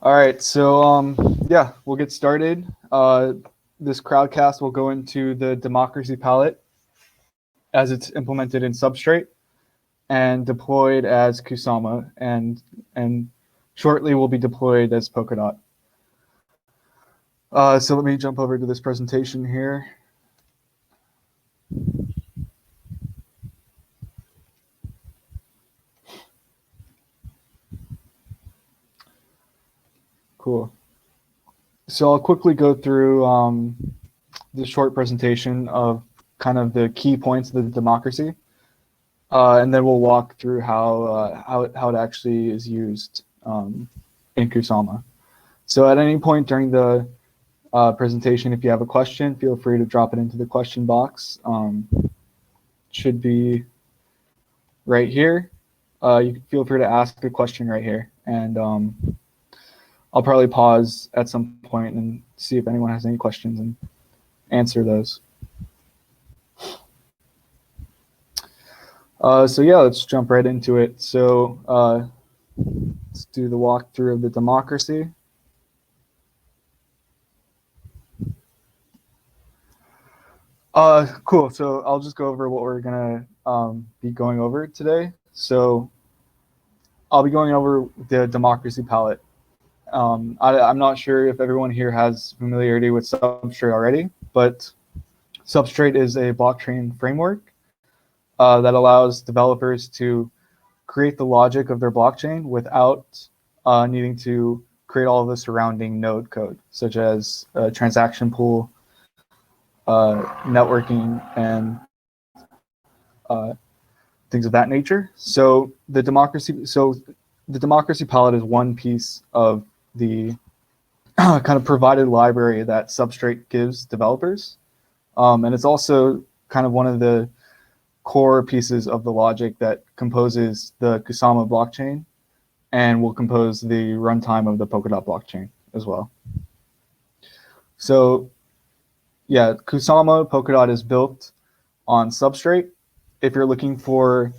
All right, so yeah, we'll get started. This crowdcast will go into the democracy palette as it's implemented in Substrate and deployed as Kusama, and shortly will be deployed as Polkadot. So let me jump over to this presentation here. Cool. So I'll quickly go through the short presentation of kind of the key points of the democracy, and then we'll walk through how it actually is used in Kusama. So at any point during the presentation, if you have a question, feel free to drop it into the question box. Should be right here. You can feel free to ask a question right here, and I'll probably pause at some point and see if anyone has any questions and answer those. So yeah, let's jump right into it. So let's do the walkthrough of the democracy. Cool. So I'll just go over what we're gonna be going over today. So I'll be going over the democracy palette. I'm not sure if everyone here has familiarity with Substrate already, but Substrate is a blockchain framework that allows developers to create the logic of their blockchain without needing to create all of the surrounding node code, such as transaction pool, networking, and things of that nature. So the democracy palette is one piece of the kind of provided library that Substrate gives developers, and it's also kind of one of the core pieces of the logic that composes the Kusama blockchain and will compose the runtime of the Polkadot blockchain as well. So yeah, Kusama Polkadot is built on Substrate. If you're looking for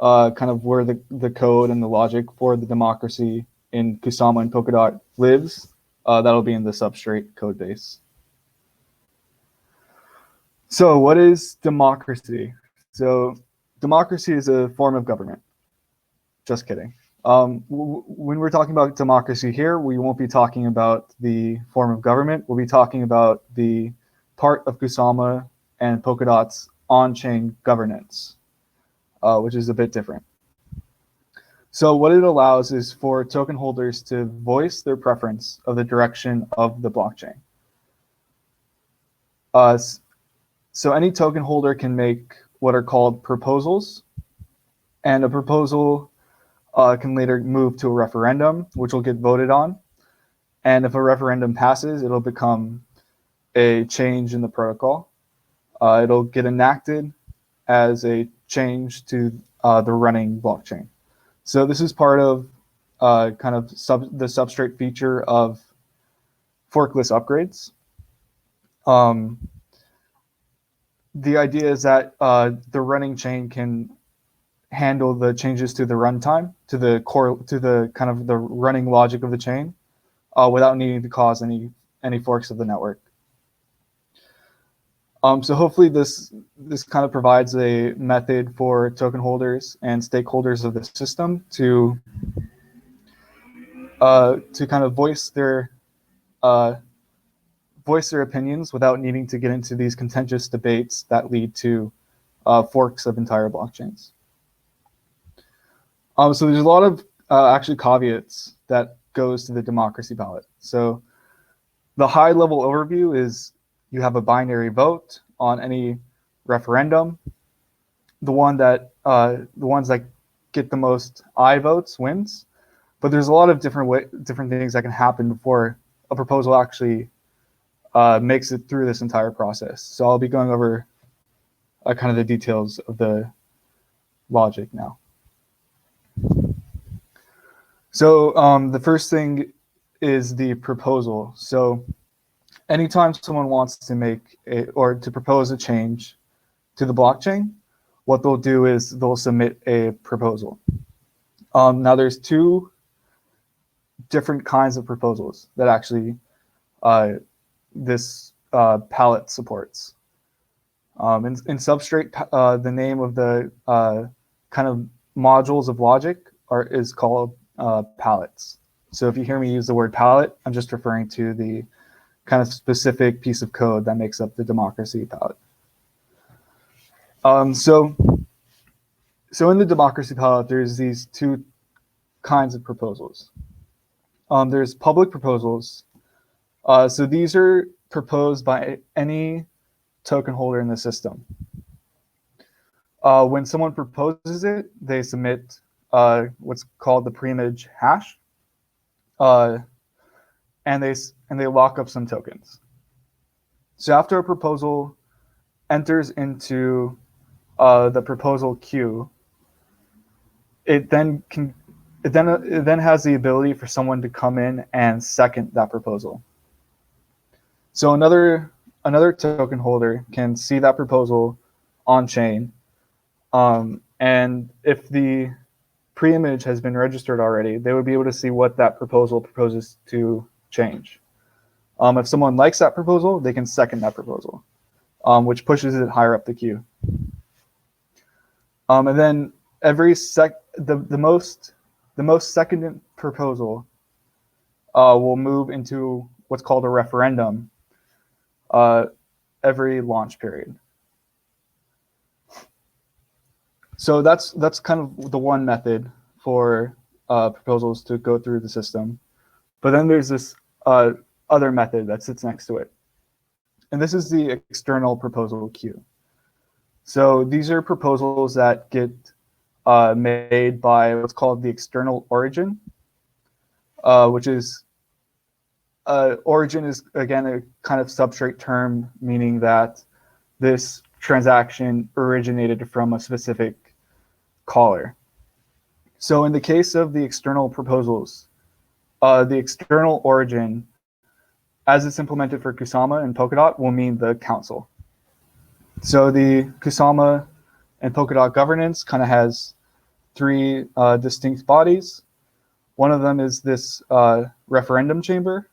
kind of where the code and the logic for the democracy in Kusama and Polkadot lives, that'll be in the Substrate code base. So what is democracy? So democracy is a form of government. Just kidding. When we're talking about democracy here, we won't be talking about the form of government. We'll be talking about the part of Kusama and Polkadot's on-chain governance, which is a bit different. So what it allows is for token holders to voice their preference of the direction of the blockchain. So any token holder can make what are called proposals, and a proposal can later move to a referendum, which will get voted on. And if a referendum passes, it'll become a change in the protocol. It'll get enacted as a change to the running blockchain. So this is part of kind of the Substrate feature of forkless upgrades. The idea is that the running chain can handle the changes to the runtime, to the core, to the kind of the running logic of the chain, without needing to cause any forks of the network. So hopefully this kind of provides a method for token holders and stakeholders of the system to kind of voice their opinions without needing to get into these contentious debates that lead to forks of entire blockchains. So there's a lot of actually caveats that goes to the democracy palette. So the high level overview is you have a binary vote on any referendum. The ones that get the most I votes wins. But there's a lot of different things that can happen before a proposal actually makes it through this entire process. So I'll be going over kind of the details of the logic now. So the first thing is the proposal. So anytime someone wants to make or to propose a change to the blockchain, what they'll do is they'll submit a proposal. Now there's two different kinds of proposals that actually this pallet supports. In Substrate, the name of the kind of modules of logic is called pallets. So if you hear me use the word pallet, I'm just referring to the kind of specific piece of code that makes up the democracy pallet. So in the democracy pallet, there's these two kinds of proposals. There's public proposals. So these are proposed by any token holder in the system. When someone proposes it, they submit what's called the preimage hash, and they lock up some tokens. So after a proposal enters into the proposal queue, it then has the ability for someone to come in and second that proposal. So another token holder can see that proposal on chain, and if the preimage has been registered already, they would be able to see what that proposal proposes to change. If someone likes that proposal, they can second that proposal, which pushes it higher up the queue. And then the most seconded proposal will move into what's called a referendum every launch period. So that's kind of the one method for proposals to go through the system. But then there's this other method that sits next to it. And this is the external proposal queue. So these are proposals that get made by what's called the external origin, which is origin is, again, a kind of substrate term, meaning that this transaction originated from a specific caller. So in the case of the external proposals, the external origin, as it's implemented for Kusama and Polkadot, will mean the council. So the Kusama and Polkadot governance kind of has three distinct bodies. One of them is this referendum chamber,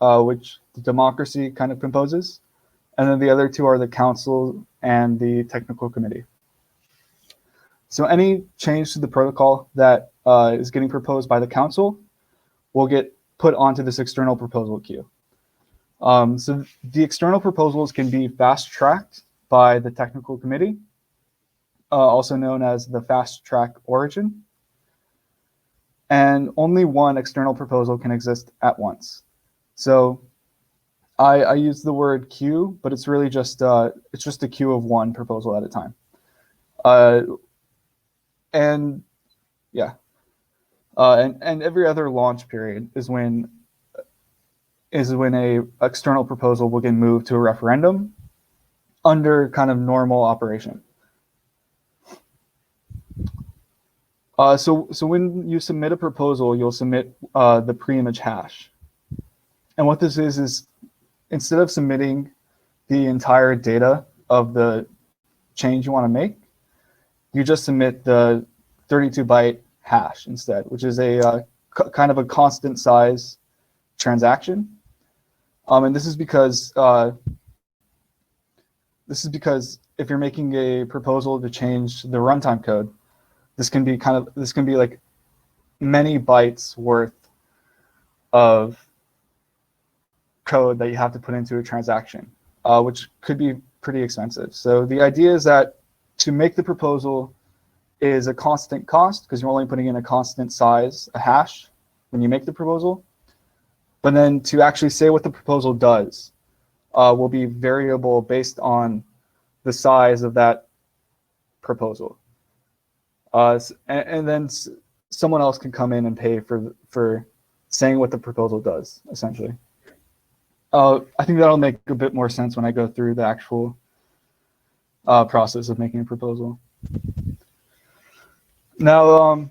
which the democracy kind of composes. And then the other two are the council and the technical committee. So any change to the protocol that is getting proposed by the council will get put onto this external proposal queue. So the external proposals can be fast-tracked by the technical committee, also known as the fast-track origin. And only one external proposal can exist at once. So I use the word queue, but it's really just a queue of one proposal at a time. And yeah, and every other launch period is when a external proposal will get moved to a referendum under kind of normal operation. So when you submit a proposal, you'll submit the preimage hash. And what this is instead of submitting the entire data of the change you want to make, you just submit the 32-byte hash instead, which is a kind of a constant size transaction. And this is because if you're making a proposal to change the runtime code, this can be like many bytes worth of code that you have to put into a transaction, which could be pretty expensive. So the idea is that to make the proposal is a constant cost, because you're only putting in a constant size, a hash, when you make the proposal. But then to actually say what the proposal does will be variable based on the size of that proposal. And then someone else can come in and pay for saying what the proposal does, essentially. I think that'll make a bit more sense when I go through the actual process of making a proposal. Now,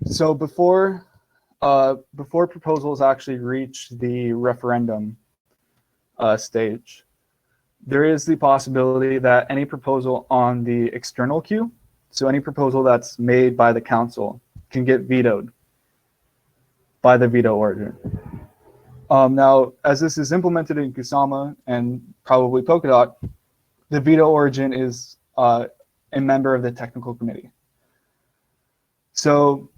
so before proposals actually reach the referendum stage, there is the possibility that any proposal on the external queue, so any proposal that's made by the council, can get vetoed. by the veto origin. Now, as this is implemented in Kusama and probably Polkadot, the veto origin is a member of the technical committee. So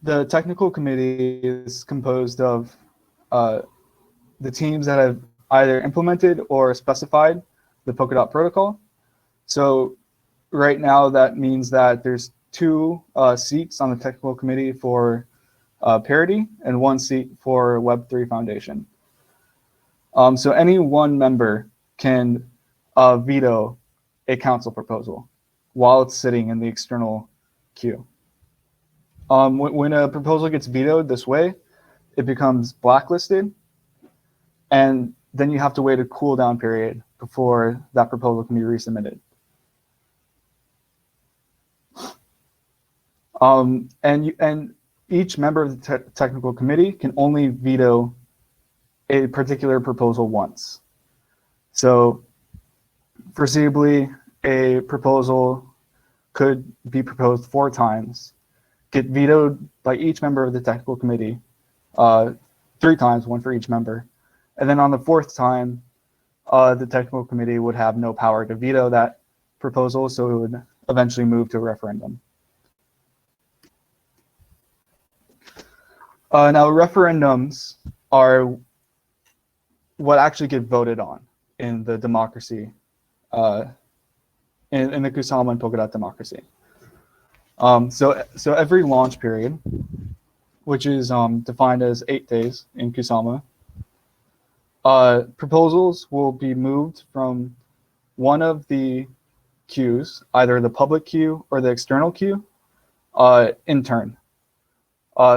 the technical committee is composed of the teams that have either implemented or specified the Polkadot protocol. So right now, that means that there's 2 seats on the technical committee for parity and 1 seat for Web3 Foundation. So any one member can veto a council proposal while it's sitting in the external queue. When a proposal gets vetoed this way, it becomes blacklisted, and then you have to wait a cooldown period before that proposal can be resubmitted. And each member of the technical committee can only veto a particular proposal once. So foreseeably, a proposal could be proposed 4 times, get vetoed by each member of the technical committee 3 times, 1 for each member. And then on the 4th time, the technical committee would have no power to veto that proposal, so it would eventually move to a referendum. Now, referendums are what actually get voted on in the democracy, in the Kusama and Polkadot democracy. So every launch period, which is defined as 8 days in Kusama, proposals will be moved from one of the queues, either the public queue or the external queue, in turn.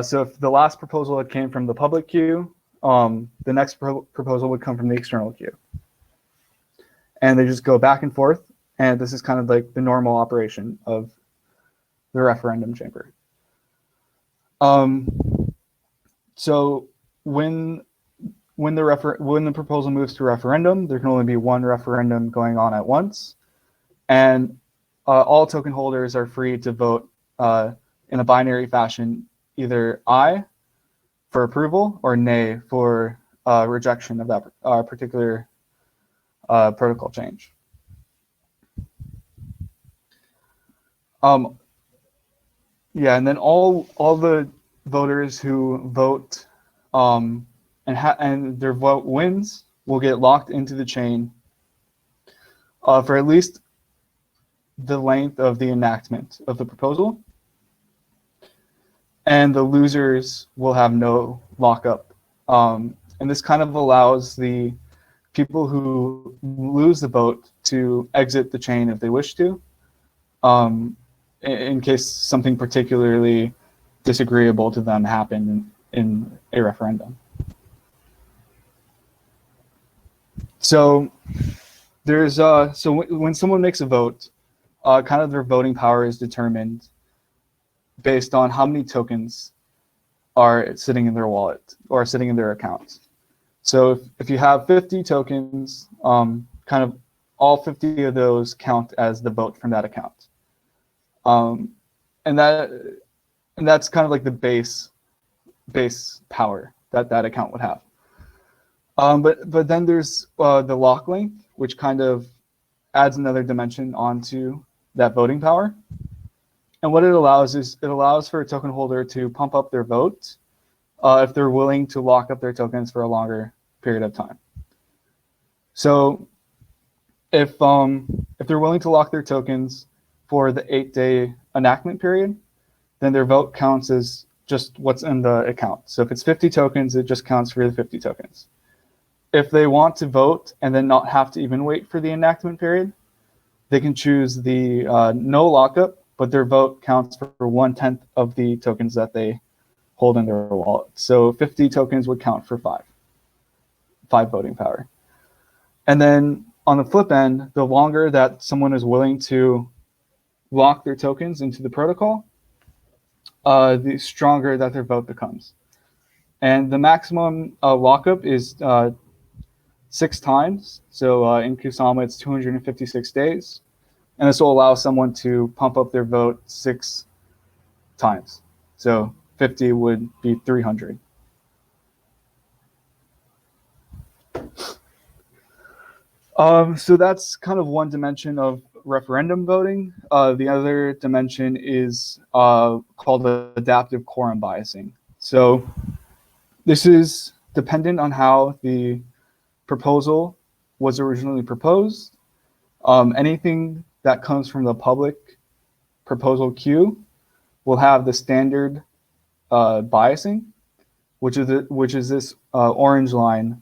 So if the last proposal had came from the public queue, the next proposal would come from the external queue. And they just go back and forth, and this is kind of like the normal operation of the referendum chamber. So when the proposal moves to referendum, there can only be 1 referendum going on at once, and all token holders are free to vote in a binary fashion, either aye for approval or nay for rejection of that particular protocol change. Yeah, and then all the voters who vote and their vote wins will get locked into the chain for at least the length of the enactment of the proposal. And the losers will have no lockup. And this kind of allows the people who lose the vote to exit the chain if they wish to, in case something particularly disagreeable to them happened in a referendum. So there's when someone makes a vote, kind of their voting power is determined based on how many tokens are sitting in their wallet or sitting in their account. So if you have 50 tokens, kind of all 50 of those count as the vote from that account. And that's kind of like the base power that account would have. But then there's the lock length, which kind of adds another dimension onto that voting power. And what it allows is it allows for a token holder to pump up their vote if they're willing to lock up their tokens for a longer period of time. So if they're willing to lock their tokens for the 8-day enactment period, then their vote counts as just what's in the account. So if it's 50 tokens, it just counts for the 50 tokens. If they want to vote and then not have to even wait for the enactment period, they can choose the no lockup, but their vote counts for 1/10 of the tokens that they hold in their wallet. So 50 tokens would count for 5 voting power. And then on the flip end, the longer that someone is willing to lock their tokens into the protocol, the stronger that their vote becomes. And the maximum lockup is 6 times. So in Kusama, it's 256 days. And this will allow someone to pump up their vote 6 times. So 50 would be 300. So that's kind of one dimension of referendum voting. The other dimension is called adaptive quorum biasing. So this is dependent on how the proposal was originally proposed. Anything that comes from the public proposal queue will have the standard biasing, which is this orange line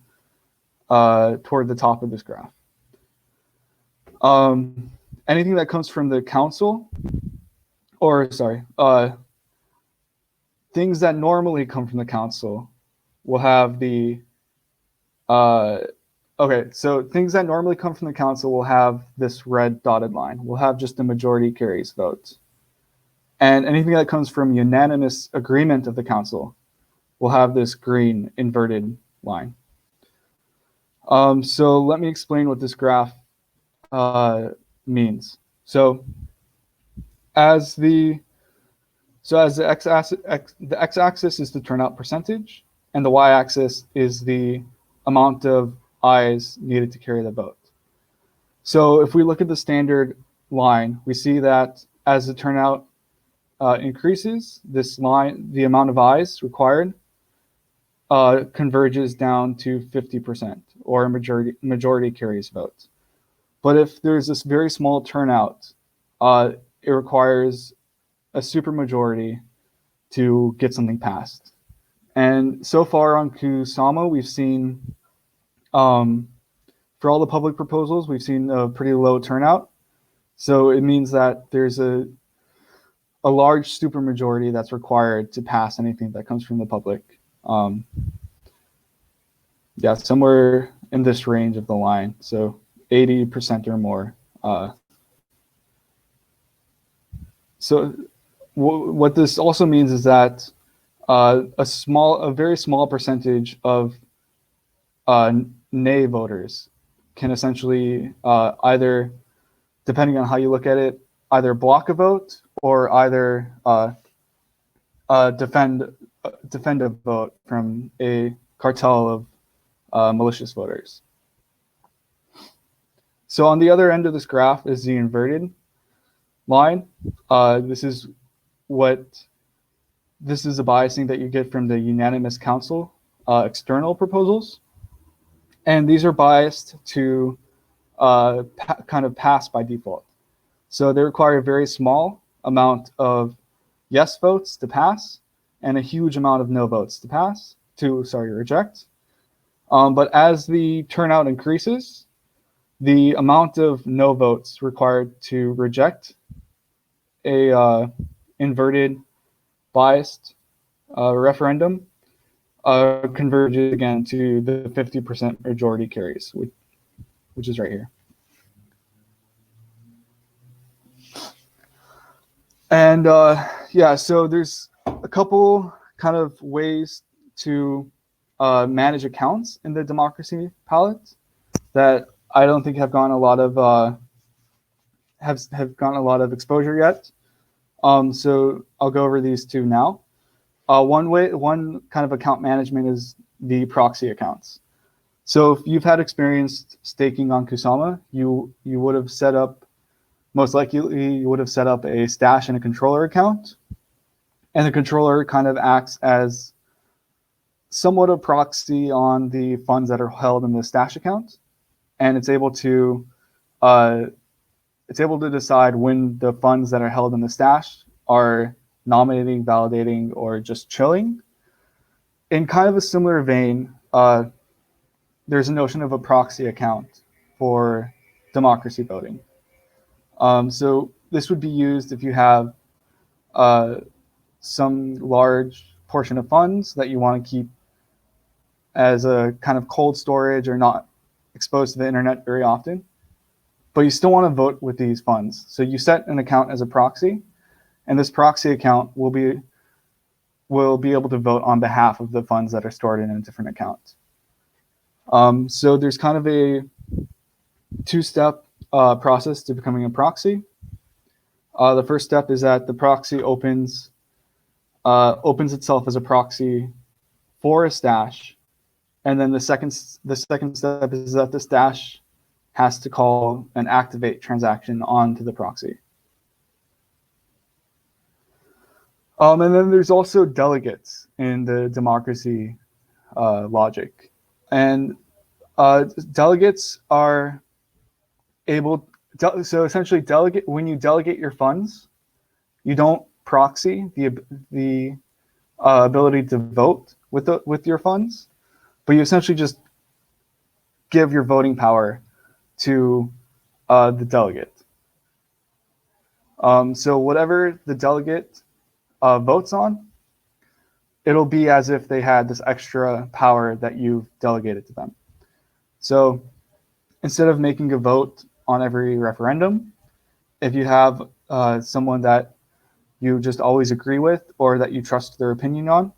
toward the top of this graph. Anything that comes from the council, or sorry, things that normally come from the council will have the okay, so things that normally come from the council will have this red dotted line. We'll have just the majority carries vote. And anything that comes from unanimous agreement of the council will have this green inverted line. So let me explain what this graph means. So as the x-axis is the turnout percentage, and the y-axis is the amount of ayes needed to carry the vote. So if we look at the standard line, we see that as the turnout increases, this line, the amount of ayes required, converges down to 50%, or a majority carries vote. But if there's this very small turnout, it requires a supermajority to get something passed. And so far on Kusama, we've seen, for all the public proposals, we've seen a pretty low turnout. So it means that there's a large supermajority that's required to pass anything that comes from the public. Yeah, somewhere in this range of the line, so 80% or more. So what this also means is that a very small percentage of nay voters can essentially either, depending on how you look at it, either block a vote or either defend a vote from a cartel of malicious voters. So on the other end of this graph is the inverted line. This is a biasing that you get from the unanimous council external proposals. And these are biased to kind of pass by default. So they require a very small amount of yes votes to pass and a huge amount of no votes to reject. But as the turnout increases, the amount of no votes required to reject a inverted biased referendum converges again to the 50% majority carries, which is right here. And yeah, so there's a couple kind of ways to manage accounts in the democracy palette that I don't think have gotten a lot of have gotten a lot of exposure yet. So I'll go over these two now. One kind of account management is the proxy accounts. So if you've had experience staking on Kusama, you would have set up, most likely you would have set up a stash and a controller account. And the controller kind of acts as somewhat a proxy on the funds that are held in the stash account. And it's able to decide when the funds that are held in the stash are nominating, validating, or just chilling. In kind of a similar vein, there's a notion of a proxy account for democracy voting. So this would be used if you have some large portion of funds that you want to keep as a kind of cold storage or not exposed to the internet very often, but you still want to vote with these funds. So you set an account as a proxy, and this proxy account will be able to vote on behalf of the funds that are stored in a different account. So there's kind of a two-step process to becoming a proxy. The first step is that the proxy opens opens itself as a proxy for a stash, and then the second step is that the stash has to call an activate transaction onto the proxy. And then there's also delegates in the democracy logic, and delegates are able. So essentially, when you delegate your funds, you don't proxy the ability to vote with your funds, but you essentially just give your voting power to the delegate. So whatever the delegate votes on, it'll be as if they had this extra power that you've delegated to them. So instead of making a vote on every referendum, if you have someone that you just always agree with or that you trust their opinion on,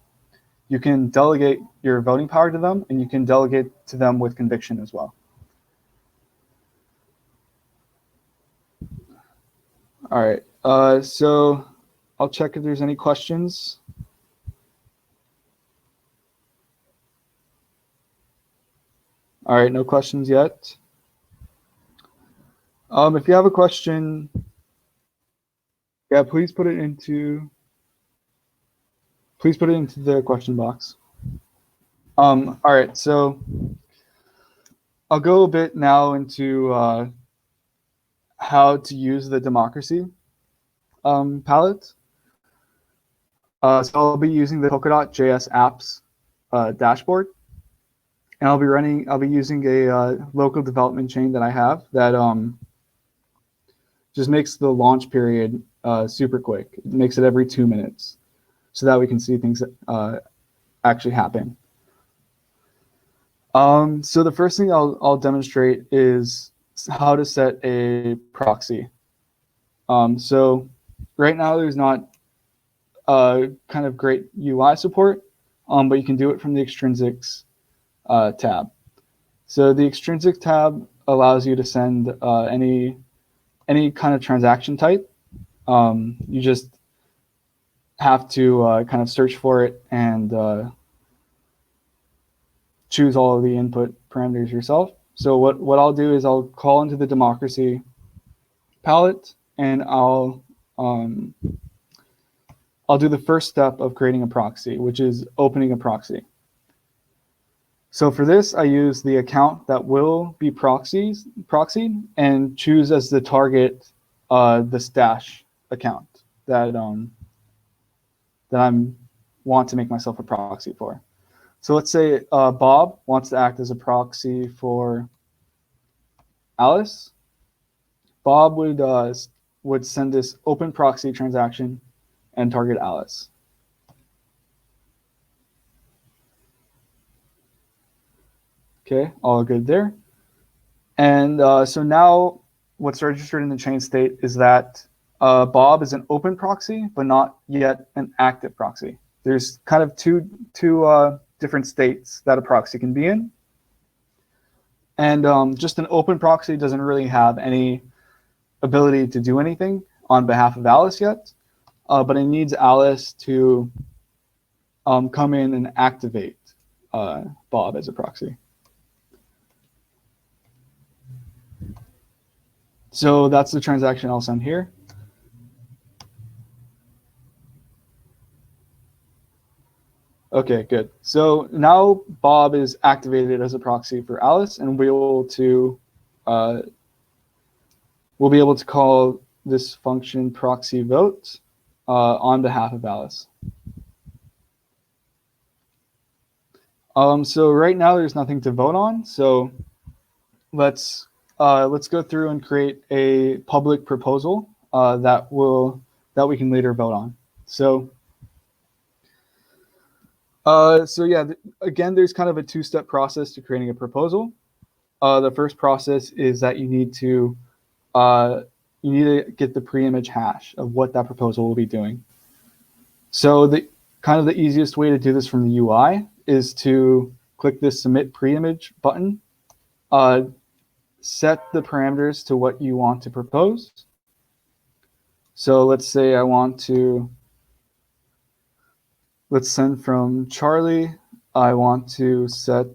you can delegate your voting power to them, and you can delegate to them with conviction as well. All right, so I'll check if there's any questions. All right, no questions yet. If you have a question, yeah, please put it into the question box. All right, so I'll go a bit now into how to use the democracy palette. So I'll be using the Polkadot JS apps dashboard, and I'll be using a local development chain that I have that just makes the launch period super quick. It makes it every 2 minutes, so that we can see things actually happen. So the first thing I'll demonstrate is how to set a proxy. So right now there's not kind of great UI support, but you can do it from the extrinsics tab. So the extrinsic tab allows you to send any kind of transaction type. You just have to kind of search for it and choose all of the input parameters yourself. So what I'll do is I'll call into the democracy palette, and I'll do the first step of creating a proxy, which is opening a proxy. So for this, I use the account that will be proxied and choose as the target the stash account that I want to make myself a proxy for. So let's say Bob wants to act as a proxy for Alice. Bob would send this open proxy transaction and target Alice. Okay, all good there. And so now what's registered in the chain state is that Bob is an open proxy, but not yet an active proxy. There's kind of two different states that a proxy can be in. And just an open proxy doesn't really have any ability to do anything on behalf of Alice yet, but it needs Alice to come in and activate Bob as a proxy. So that's the transaction I'll send here. Okay, good. So now Bob is activated as a proxy for Alice, and we'll be able to call this function proxy vote on behalf of Alice. So right now there's nothing to vote on. So let's go through and create a public proposal that we can later vote on. So yeah, again, there's kind of a two-step process to creating a proposal. The first process is that you need to get the pre-image hash of what that proposal will be doing. So the easiest way to do this from the UI is to click this submit pre-image button, set the parameters to what you want to propose. So let's say I want to let's send from Charlie. I want to set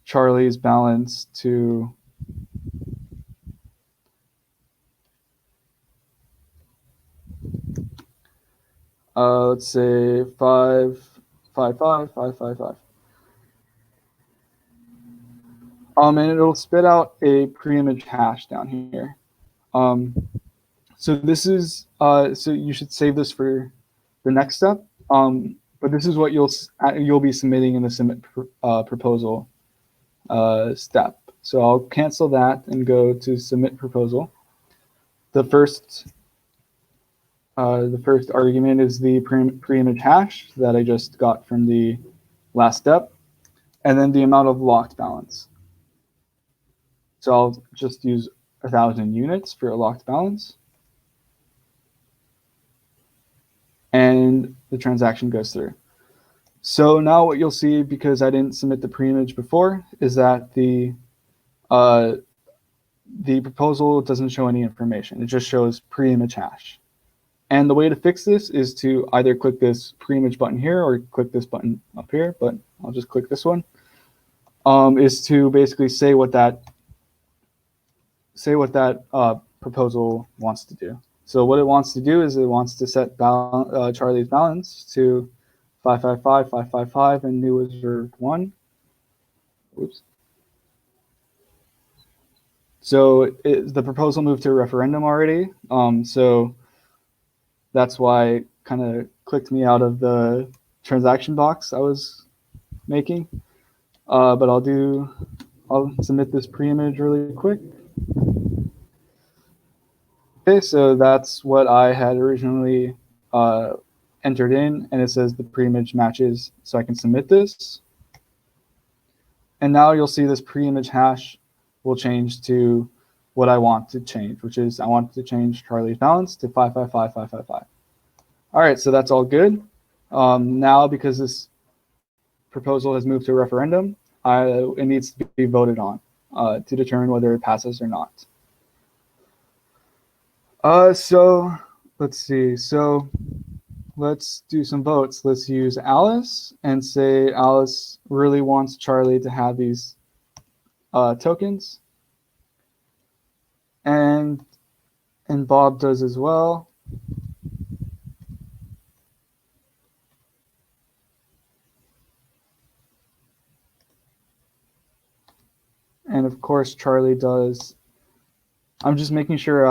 Charlie's balance to let's say 5555555. And it'll spit out a pre-image hash down here. So this is so you should save this for the next step. But this is what you'll be submitting in the submit proposal step. So I'll cancel that and go to submit proposal. The first argument is the pre-image hash that I just got from the last step, and then the amount of locked balance. So I'll just use 1,000 units for a locked balance. And the transaction goes through. So now what you'll see, because I didn't submit the pre-image before, is that the proposal doesn't show any information. It just shows pre-image hash. And the way to fix this is to either click this pre-image button here or click this button up here, but I'll just click this one, is to basically say what that proposal wants to do. So what it wants to do is it wants to set Charlie's balance to 555,555 and new reserved 1. Oops. So the proposal moved to a referendum already. So that's why it kind of clicked me out of the transaction box I was making. But I'll submit this pre-image really quick. Okay, so that's what I had originally entered in, and it says the pre-image matches, so I can submit this. And now you'll see this pre-image hash will change to what I want to change, which is I want to change Charlie's balance to 555,555. All right, so that's all good. Now, because this proposal has moved to a referendum, it needs to be voted on to determine whether it passes or not. So let's see. So let's do some votes. Let's use Alice and say Alice really wants Charlie to have these tokens, and Bob does as well. And of course, Charlie does. I'm just making sure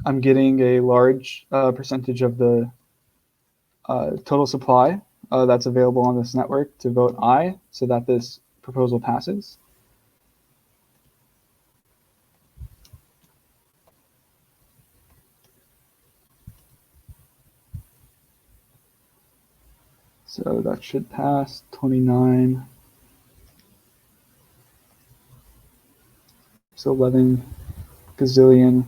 I'm getting a large percentage of the total supply that's available on this network to vote aye, so that this proposal passes. So that should pass. 29. So 11 gazillion.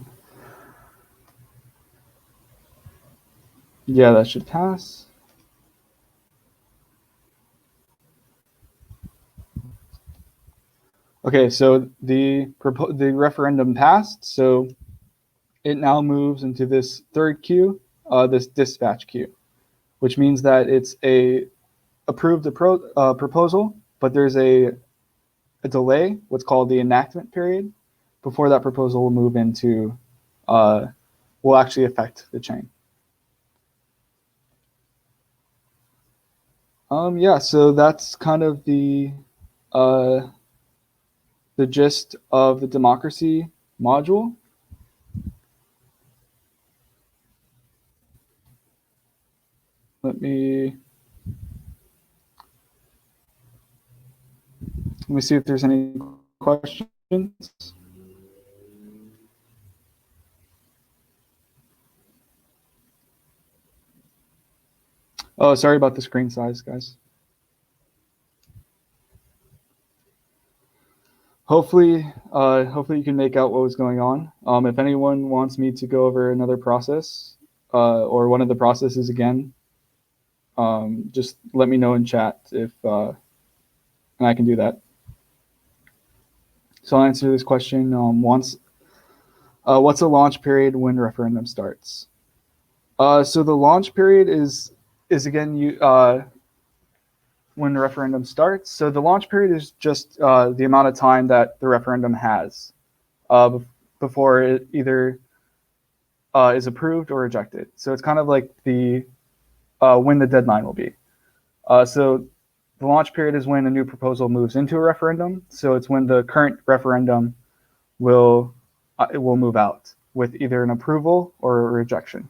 Yeah, that should pass. Okay, so the referendum passed, so it now moves into this third queue, this dispatch queue, which means that it's a approved proposal, but there's a delay, what's called the enactment period, before that proposal will move into, will actually affect the chain. Yeah, so that's kind of the gist of the democracy module. Let me see if there's any questions. Oh, sorry about the screen size, guys. Hopefully you can make out what was going on. If anyone wants me to go over another process or one of the processes again, just let me know in chat if and I can do that. So I'll answer this question once. What's a launch period when referendum starts? So the launch period is is again when the referendum starts. So the launch period is just the amount of time that the referendum has before it either is approved or rejected. So it's kind of like the when the deadline will be. So the launch period is when a new proposal moves into a referendum. So it's when the current referendum will move out with either an approval or a rejection.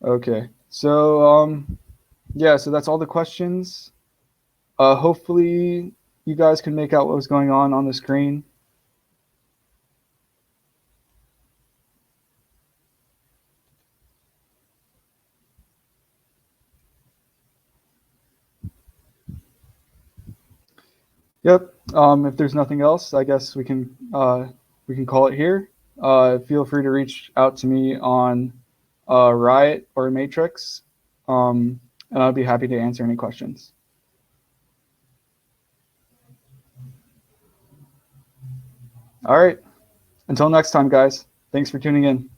Okay, so yeah, so that's all the questions. Hopefully you guys can make out what was going on the screen. Yep. If there's nothing else, I guess we can call it here. Feel free to reach out to me on Riot or Matrix, and I'll be happy to answer any questions. All right. Until next time, guys. Thanks for tuning in.